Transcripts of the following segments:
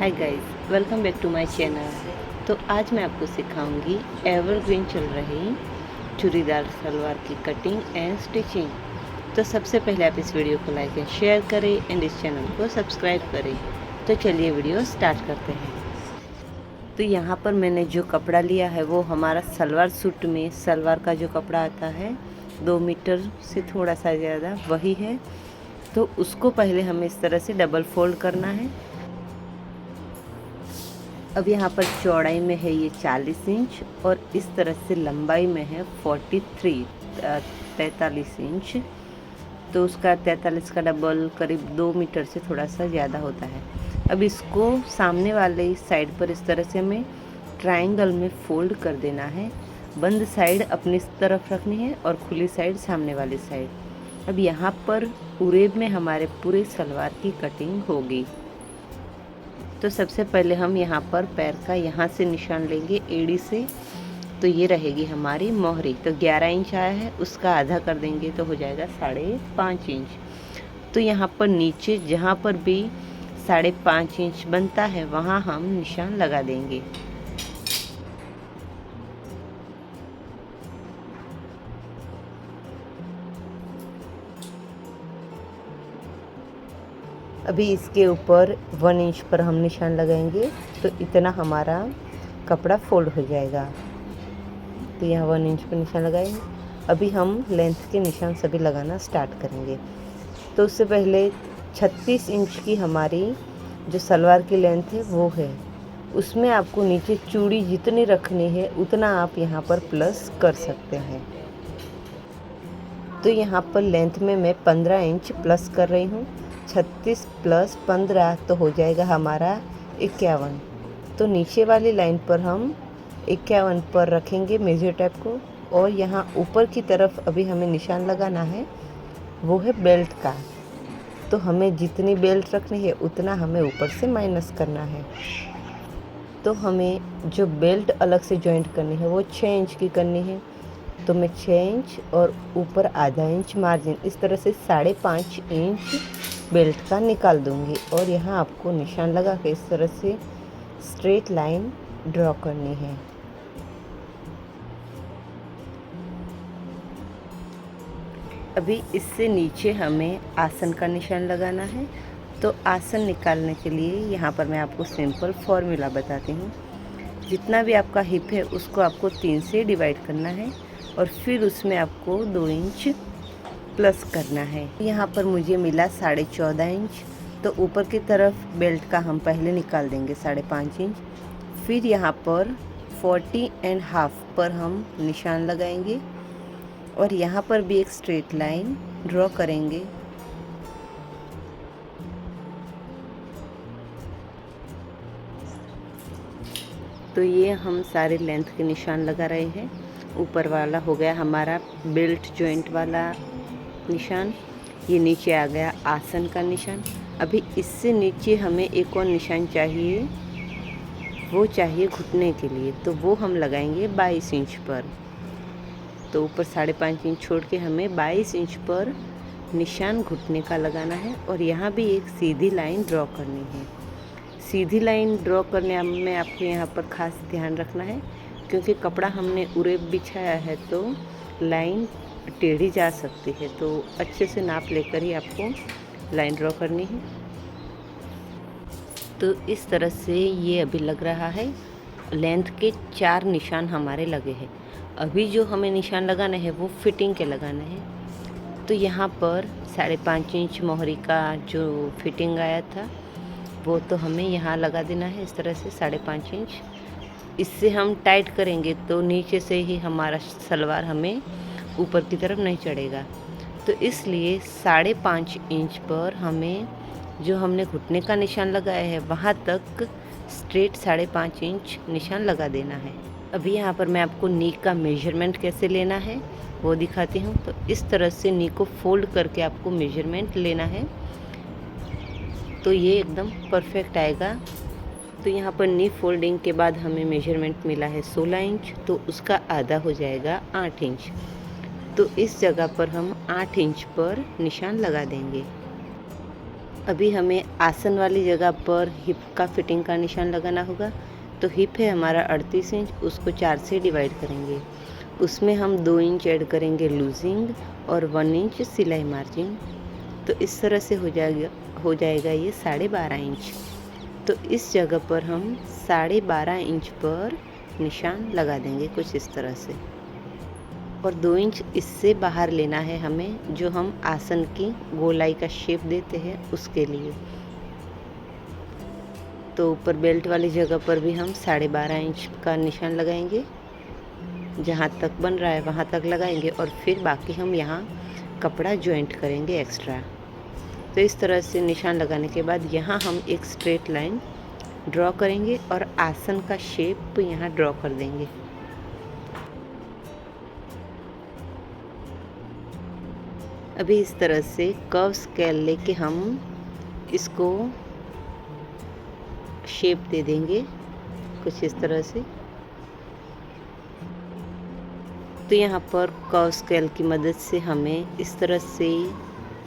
Hi guys, welcome back to my channel. तो आज मैं आपको सिखाऊंगी एवरग्रीन चल रही चूड़ीदार सलवार की कटिंग एंड स्टिचिंग। तो सबसे पहले आप इस वीडियो को लाइक एंड शेयर करें एंड इस चैनल को सब्सक्राइब करें। तो चलिए वीडियो स्टार्ट करते हैं। तो यहाँ पर मैंने जो कपड़ा लिया है वो हमारा सलवार सूट में सलवार का जो कपड़ा आता है 2 मीटर से थोड़ा सा ज़्यादा वही है। तो उसको पहले हमें इस तरह से डबल फोल्ड करना है। अब यहाँ पर चौड़ाई में है ये 40 इंच और इस तरह से लंबाई में है 43 इंच। तो उसका 43 का डबल करीब 2 मीटर से थोड़ा सा ज़्यादा होता है। अब इसको सामने वाले साइड पर इस तरह से हमें ट्रायंगल में फोल्ड कर देना है। बंद साइड अपनी तरफ रखनी है और खुली साइड सामने वाली साइड। अब यहाँ पर उरेब में हमारे पूरे सलवार की कटिंग होगी। तो सबसे पहले हम यहाँ पर पैर का यहाँ से निशान लेंगे एड़ी से। तो ये रहेगी हमारी मोहरी। तो 11 इंच आया है, उसका आधा कर देंगे तो हो जाएगा 5.5 इंच। तो यहाँ पर नीचे जहाँ पर भी 5.5 इंच बनता है वहाँ हम निशान लगा देंगे। अभी इसके ऊपर 1 इंच पर हम निशान लगाएंगे तो इतना हमारा कपड़ा फोल्ड हो जाएगा। तो यहाँ 1 इंच पर निशान लगाएंगे। अभी हम लेंथ के निशान सभी लगाना स्टार्ट करेंगे। तो उससे पहले 36 इंच की हमारी जो सलवार की लेंथ है वो है, उसमें आपको नीचे चूड़ी जितनी रखनी है उतना आप यहाँ पर प्लस कर सकते हैं। तो यहाँ पर लेंथ में मैं 15 इंच प्लस कर रही हूँ। 36 प्लस 15 तो हो जाएगा हमारा 51। तो नीचे वाली लाइन पर हम 51 पर रखेंगे मेजर टेप को। और यहाँ ऊपर की तरफ अभी हमें निशान लगाना है, वो है बेल्ट का। तो हमें जितनी बेल्ट रखनी है उतना हमें ऊपर से माइनस करना है। तो हमें जो बेल्ट अलग से जॉइंट करनी है वो 6 इंच की करनी है। तो मैं 6 इंच और ऊपर आधा इंच मार्जिन इस तरह से 5.5 इंच बेल्ट का निकाल दूंगी। और यहाँ आपको निशान लगा के इस तरह से स्ट्रेट लाइन ड्रॉ करनी है। अभी इससे नीचे हमें आसन का निशान लगाना है। तो आसन निकालने के लिए यहाँ पर मैं आपको सिंपल फॉर्मूला बताती हूँ। जितना भी आपका हिप है उसको आपको 3 से डिवाइड करना है और फिर उसमें आपको 2 इंच प्लस करना है। यहाँ पर मुझे मिला 14.5 इंच। तो ऊपर की तरफ बेल्ट का हम पहले निकाल देंगे 5.5 इंच। फिर यहाँ पर 40.5 पर हम निशान लगाएंगे और यहाँ पर भी एक स्ट्रेट लाइन ड्रॉ करेंगे। तो ये हम सारे लेंथ के निशान लगा रहे हैं। ऊपर वाला हो गया हमारा बेल्ट जॉइंट वाला निशान, ये नीचे आ गया आसन का निशान। अभी इससे नीचे हमें एक और निशान चाहिए, वो चाहिए घुटने के लिए। तो वो हम लगाएंगे 22 इंच पर। तो ऊपर 5.5 इंच छोड़ के हमें 22 इंच पर निशान घुटने का लगाना है और यहाँ भी एक सीधी लाइन ड्रॉ करनी है। सीधी लाइन ड्रॉ करने में आपको यहाँ पर खास ध्यान रखना है, क्योंकि कपड़ा हमने उरेब बिछाया है तो लाइन टेढ़ी जा सकती है। तो अच्छे से नाप लेकर ही आपको लाइन ड्रॉ करनी है। तो इस तरह से ये अभी लग रहा है। लेंथ के 4 निशान हमारे लगे हैं। अभी जो हमें निशान लगाना है वो फिटिंग के लगाना है। तो यहाँ पर 5.5 इंच मोहरी का जो फिटिंग आया था वो तो हमें यहाँ लगा देना है इस तरह से 5.5 इंच। इससे हम टाइट करेंगे तो नीचे से ही हमारा सलवार हमें ऊपर की तरफ नहीं चढ़ेगा। तो इसलिए 5.5 इंच पर हमें जो हमने घुटने का निशान लगाया है वहाँ तक स्ट्रेट 5.5 इंच निशान लगा देना है। अभी यहाँ पर मैं आपको नी का मेजरमेंट कैसे लेना है वो दिखाती हूँ। तो इस तरह से नी को फोल्ड करके आपको मेजरमेंट लेना है, तो ये एकदम परफेक्ट आएगा। तो यहाँ पर नी फोल्डिंग के बाद हमें मेजरमेंट मिला है 16 इंच, तो उसका आधा हो जाएगा 8 इंच। तो इस जगह पर हम 8 इंच पर निशान लगा देंगे। अभी हमें आसन वाली जगह पर हिप का फिटिंग का निशान लगाना होगा। तो हिप है हमारा 38 इंच, उसको 4 से डिवाइड करेंगे। उसमें हम 2 इंच ऐड करेंगे लूजिंग और 1 इंच सिलाई मार्जिन। तो इस तरह से हो जाएगा ये 12.5 इंच। तो इस जगह पर हम 12.5 इंच पर निशान लगा देंगे कुछ इस तरह से। और 2 इंच इससे बाहर लेना है हमें, जो हम आसन की गोलाई का शेप देते हैं उसके लिए। तो ऊपर बेल्ट वाली जगह पर भी हम 12.5 इंच का निशान लगाएंगे। जहाँ तक बन रहा है वहाँ तक लगाएंगे और फिर बाकी हम यहाँ कपड़ा जॉइंट करेंगे एक्स्ट्रा। तो इस तरह से निशान लगाने के बाद यहाँ हम एक स्ट्रेट लाइन ड्रॉ करेंगे और आसन का शेप यहाँ ड्रॉ कर देंगे। अभी इस तरह से कर्व स्केल लेके हम इसको शेप दे देंगे कुछ इस तरह से। तो यहाँ पर कर्व स्केल की मदद से हमें इस तरह से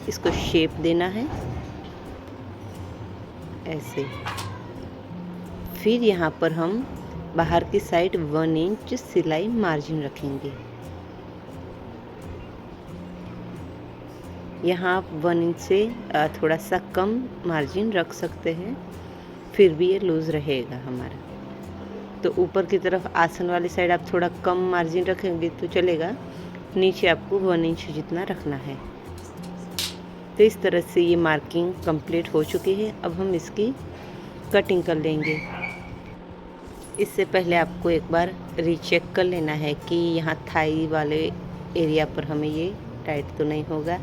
इसको शेप देना है ऐसे। फिर यहाँ पर हम बाहर की साइड 1 इंच सिलाई मार्जिन रखेंगे। यहाँ आप 1 इंच से थोड़ा सा कम मार्जिन रख सकते हैं, फिर भी ये लूज़ रहेगा हमारा। तो ऊपर की तरफ आसन वाली साइड आप थोड़ा कम मार्जिन रखेंगे तो चलेगा, नीचे आपको 1 इंच जितना रखना है। तो इस तरह से ये मार्किंग कंप्लीट हो चुकी है। अब हम इसकी कटिंग कर लेंगे। इससे पहले आपको एक बार रीचेक कर लेना है कि यहाँ थाई वाले एरिया पर हमें ये टाइट तो नहीं होगा।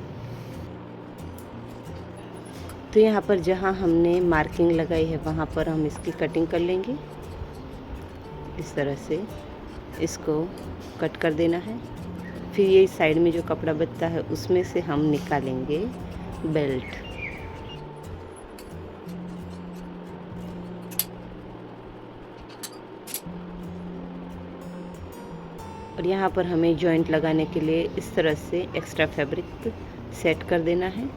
तो यहाँ पर जहाँ हमने मार्किंग लगाई है वहाँ पर हम इसकी कटिंग कर लेंगे। इस तरह से इसको कट कर देना है। फिर ये साइड में जो कपड़ा बचता है उसमें से हम निकालेंगे बेल्ट। और यहाँ पर हमें जॉइंट लगाने के लिए इस तरह से एक्स्ट्रा फैब्रिक सेट कर देना है।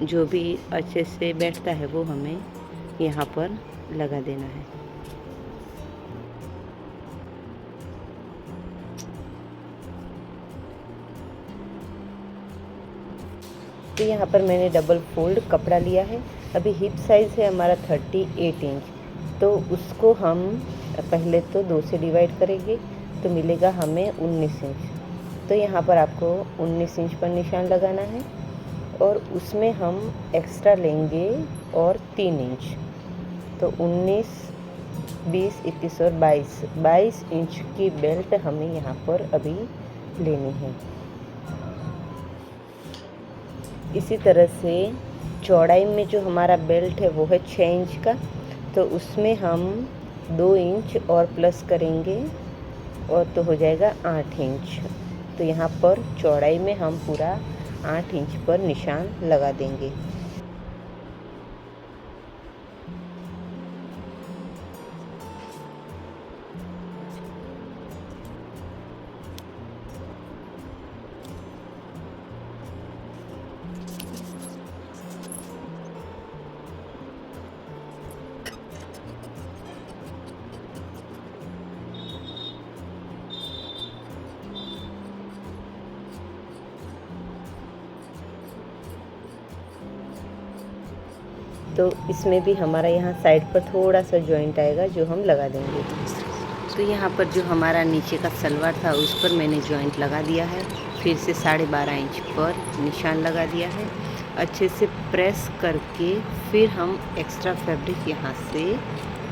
जो भी अच्छे से बैठता है वो हमें यहाँ पर लगा देना है। तो यहाँ पर मैंने डबल फोल्ड कपड़ा लिया है। अभी हिप साइज़ है हमारा 38 इंच, तो उसको हम पहले तो 2 से डिवाइड करेंगे तो मिलेगा हमें 19 इंच। तो यहाँ पर आपको 19 इंच पर निशान लगाना है और उसमें हम एक्स्ट्रा लेंगे और 3 इंच। तो 19, 20, 21 और 22 इंच की बेल्ट हमें यहाँ पर अभी लेनी है। इसी तरह से चौड़ाई में जो हमारा बेल्ट है वो है 6 इंच का, तो उसमें हम 2 इंच और प्लस करेंगे और तो हो जाएगा 8 इंच। तो यहाँ पर चौड़ाई में हम पूरा 8 इंच पर निशान लगा देंगे। तो इसमें भी हमारा यहाँ साइड पर थोड़ा सा जॉइंट आएगा जो हम लगा देंगे। तो यहाँ पर जो हमारा नीचे का सलवार था उस पर मैंने जॉइंट लगा दिया है। फिर से 12.5 इंच पर निशान लगा दिया है। अच्छे से प्रेस करके फिर हम एक्स्ट्रा फैब्रिक यहाँ से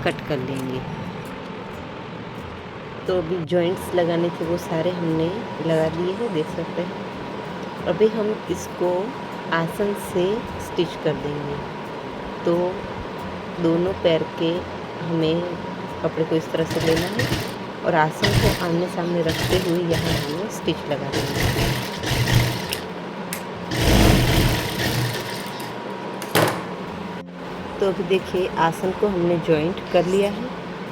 कट कर लेंगे। तो अभी जॉइंट्स लगाने थे वो सारे हमने लगा दिए हैं, देख सकते हैं। अभी हम इसको आसन से स्टिच कर देंगे। तो दोनों पैर के हमें कपड़े को इस तरह से लेना है और आसन को आमने सामने रखते हुए यहाँ हमें स्टिच लगा देंगे। तो अभी देखिए आसन को हमने जॉइंट कर लिया है।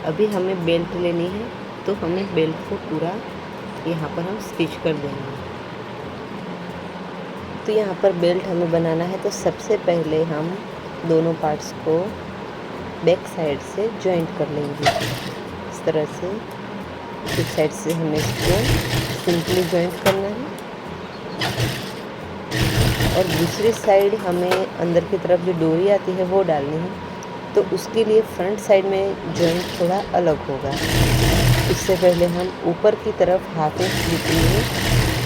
अभी हमें बेल्ट लेनी है, तो हमें बेल्ट को पूरा यहाँ पर हम स्टिच कर देंगे। तो यहाँ पर बेल्ट हमें बनाना है, तो सबसे पहले हम दोनों पार्ट्स को बैक साइड से जॉइंट कर लेंगे। इस तरह से एक साइड से हमें इसको सिंपली जॉइंट करना है और दूसरी साइड हमें अंदर की तरफ जो डोरी आती है वो डालनी है। तो उसके लिए फ्रंट साइड में जॉइंट थोड़ा अलग होगा। इससे पहले हम ऊपर की तरफ हाफ इंच जितनी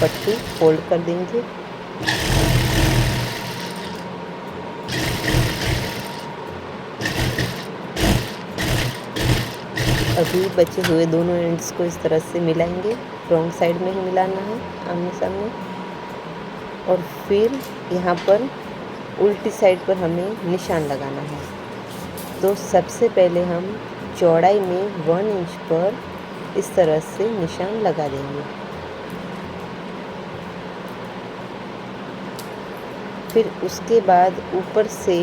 पट्टी फोल्ड कर देंगे। अभी बचे हुए दोनों एंड्स को इस तरह से मिलाएंगे। रॉन्ग साइड में ही मिलाना है, आमने सामने। और फिर यहाँ पर उल्टी साइड पर हमें निशान लगाना है। तो सबसे पहले हम चौड़ाई में 1 इंच पर इस तरह से निशान लगा देंगे। फिर उसके बाद ऊपर से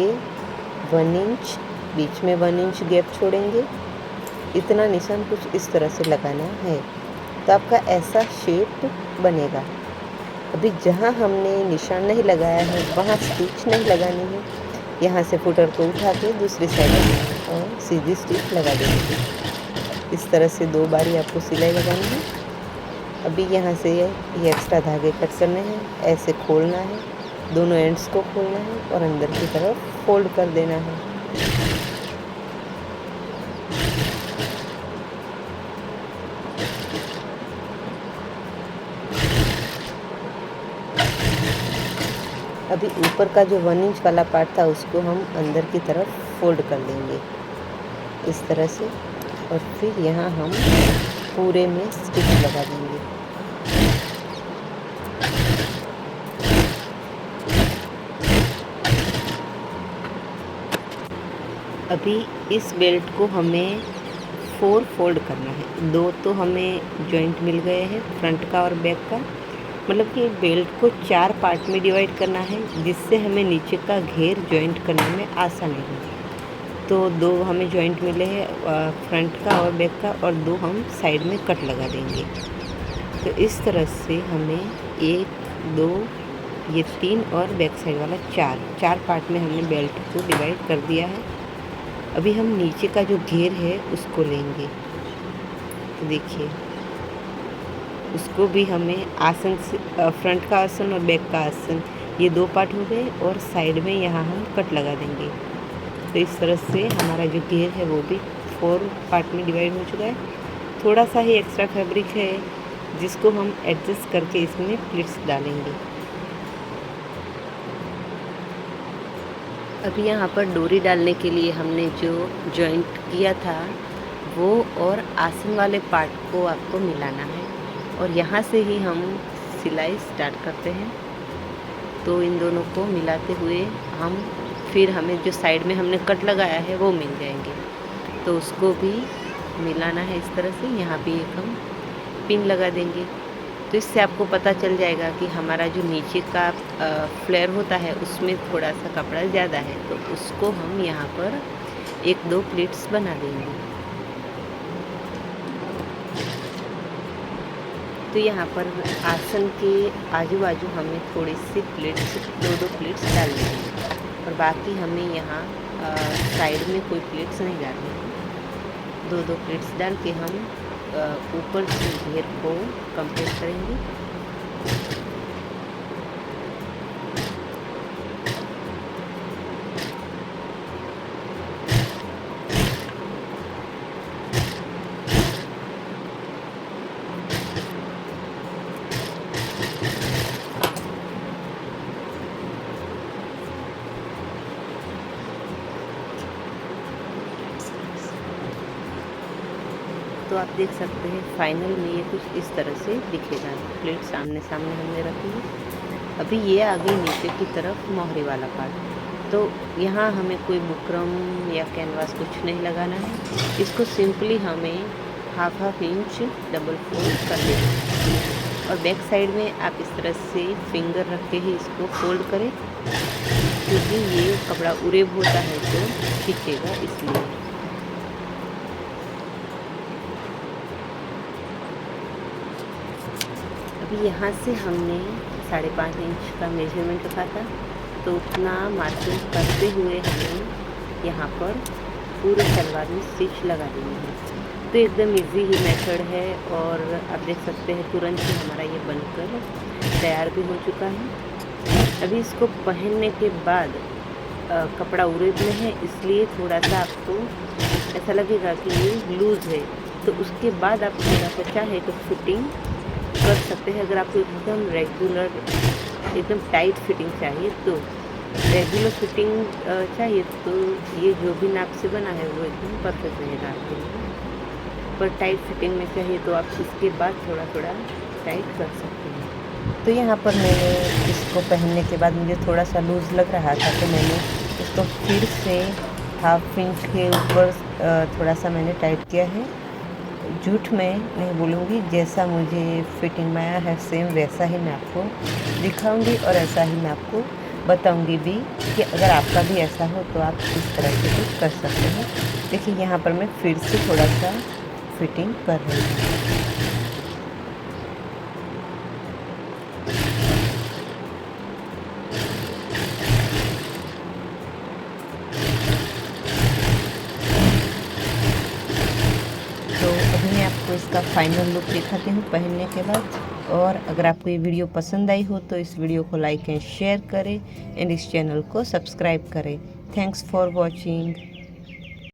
1 इंच, बीच में 1 इंच गैप छोड़ेंगे। इतना निशान कुछ इस तरह से लगाना है, तो आपका ऐसा शेप बनेगा। अभी जहाँ हमने निशान नहीं लगाया है वहाँ स्टिच नहीं लगानी है। यहाँ से फुटर को उठा के दूसरी साइड में और सीधी स्टिच लगा देंगे। इस तरह से 2 बारी आपको सिलाई लगानी है। अभी यहाँ से ये एक्स्ट्रा धागे कट करने हैं, ऐसे खोलना है, दोनों एंड्स को खोलना है और अंदर की तरफ फोल्ड कर देना है। अभी ऊपर का जो 1 इंच वाला पार्ट था उसको हम अंदर की तरफ फोल्ड कर देंगे इस तरह से, और फिर यहाँ हम पूरे में स्टिच लगा देंगे। अभी इस बेल्ट को हमें 4 फोल्ड करना है। 2 तो हमें जॉइंट मिल गए हैं, फ्रंट का और बैक का। मतलब कि बेल्ट को 4 पार्ट में डिवाइड करना है, जिससे हमें नीचे का घेर जॉइंट करने में आसानी हो। तो 2 हमें जॉइंट मिले हैं, फ्रंट का और बैक का, और 2 हम साइड में कट लगा देंगे। तो इस तरह से हमें 1, 2, ये 3 और बैक साइड वाला 4 पार्ट में हमने बेल्ट को डिवाइड कर दिया है। अभी हम नीचे का जो घेर है उसको लेंगे। तो देखिए, उसको भी हमें आसन से, फ्रंट का आसन और बैक का आसन, ये 2 पार्ट हो गए, और साइड में यहाँ हम कट लगा देंगे। तो इस तरह से हमारा जो घेर है वो भी 4 पार्ट में डिवाइड हो चुका है। थोड़ा सा ही एक्स्ट्रा फैब्रिक है जिसको हम एडजस्ट करके इसमें प्लिट्स डालेंगे। अभी यहाँ पर डोरी डालने के लिए हमने जो जॉइंट किया था वो और आसन वाले पार्ट को आपको मिलाना है, और यहाँ से ही हम सिलाई स्टार्ट करते हैं। तो इन दोनों को मिलाते हुए हम फिर हमें जो साइड में हमने कट लगाया है वो मिल जाएंगे, तो उसको भी मिलाना है इस तरह से। यहाँ भी एक हम पिन लगा देंगे। तो इससे आपको पता चल जाएगा कि हमारा जो नीचे का फ्लेयर होता है उसमें थोड़ा सा कपड़ा ज़्यादा है, तो उसको हम यहाँ पर 1-2 प्लेट्स बना देंगे। तो यहाँ पर आसन के आजू बाजू हमें थोड़ी सी प्लेट्स, 2-2 प्लेट्स डालनी है, और बाकी हमें यहाँ साइड में कोई प्लेट्स नहीं डालनी है। 2-2 प्लेट्स डाल के हम ऊपर से घेर को कंप्लीट करेंगे। तो आप देख सकते हैं फाइनल में ये कुछ इस तरह से दिखेगा। प्लेट सामने सामने हमने रखी है। अभी ये आ गई नीचे की तरफ मोहरी वाला पार्ट। तो यहाँ हमें कोई बुकरम या कैनवास कुछ नहीं लगाना है। इसको सिंपली हमें हाफ इंच डबल फोल्ड कर देना है, और बैक साइड में आप इस तरह से फिंगर रख के ही इसको फोल्ड करें, क्योंकि ये कपड़ा उरेब होता है तो खींचेगा इसलिए। अभी यहाँ से हमने 5.5 इंच का मेजरमेंट रखा था, तो उतना मार्किंग करते हुए हमें यहाँ पर पूरे सलवार में स्टिच लगा देनी है। तो एकदम इजी ही मेथड है और आप देख सकते हैं तुरंत ही हमारा ये बनकर तैयार भी हो चुका है। अभी इसको पहनने के बाद कपड़ा उड़द में है, इसलिए थोड़ा सा आपको ऐसा लगेगा कि ये लूज़ है, तो उसके बाद आप थोड़ा सा चाहे तो फिटिंग कर सकते हैं। अगर आपको एकदम रेगुलर एकदम टाइट फिटिंग चाहिए तो रेगुलर फिटिंग चाहिए तो ये जो भी नाप से बना है वो एकदम परफेक्ट रहेगा आपके लिए। पर टाइट फिटिंग में चाहिए तो आप इसके बाद थोड़ा थोड़ा टाइट कर सकते हैं। तो यहाँ पर मैंने इसको पहनने के बाद मुझे थोड़ा सा लूज़ लग रहा था, तो मैंने इसको फिर से 1/2 इंच के ऊपर थोड़ा सा मैंने टाइट किया है। झूठ मैं नहीं बोलूँगी, जैसा मुझे फिटिंग में आया है सेम वैसा ही मैं आपको दिखाऊंगी और ऐसा ही मैं आपको बताऊंगी भी कि अगर आपका भी ऐसा हो तो आप इस तरह से कुछ कर सकते हैं। देखिए यहाँ पर मैं फिर से थोड़ा सा फिटिंग कर रही हूँ। तो अभी मैं आपको इसका फाइनल लुक दिखाती हूँ पहनने के बाद। और अगर आपको ये वीडियो पसंद आई हो तो इस वीडियो को लाइक एंड शेयर करें एंड इस चैनल को सब्सक्राइब करें। Thanks for watching.